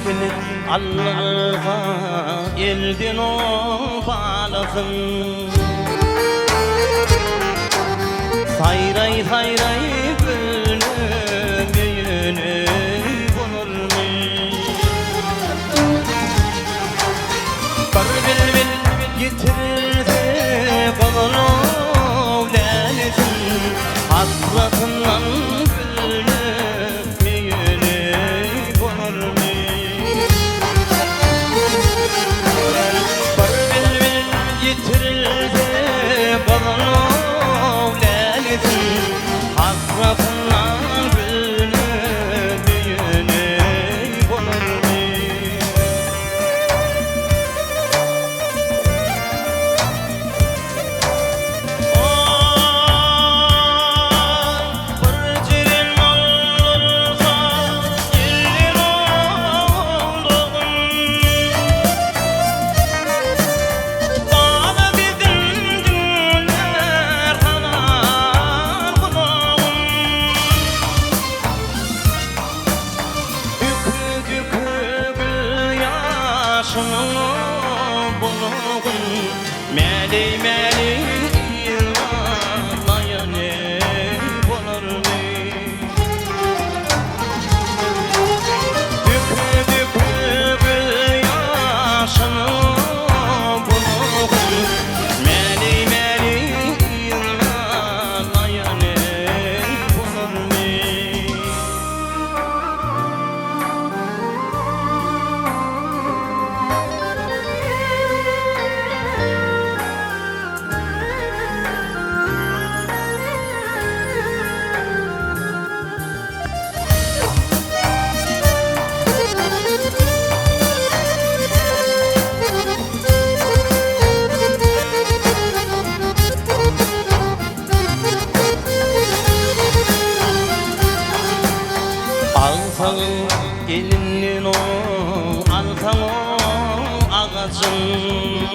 Çekilip Allah'a eldin o balasın. Sayray sayray gülüm yüğünü bulurmuş. Kar bilbil yitirdi bağlav lalesin. Hasratından gülüm yüğünü bulurmuş. Kar bilbil yitirildi bağlav lalesin. Hasratından gülüm yüğünü bulurmuş. Meli meli yılmaya ne bulur mu? Dükü dükü yaşını bulur. Meli meli yılmaya ne bulur mu? Alsan gelinin o, alsan o ağacın.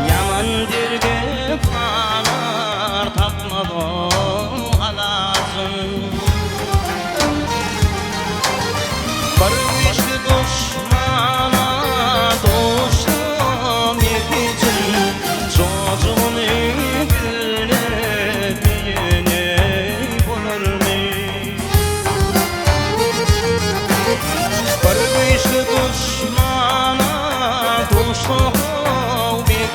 Yaman dirge panar tapmadı alasın. Barıştı düşmana dostum yetişin. Çocuğun gülüne düşmana dostum bir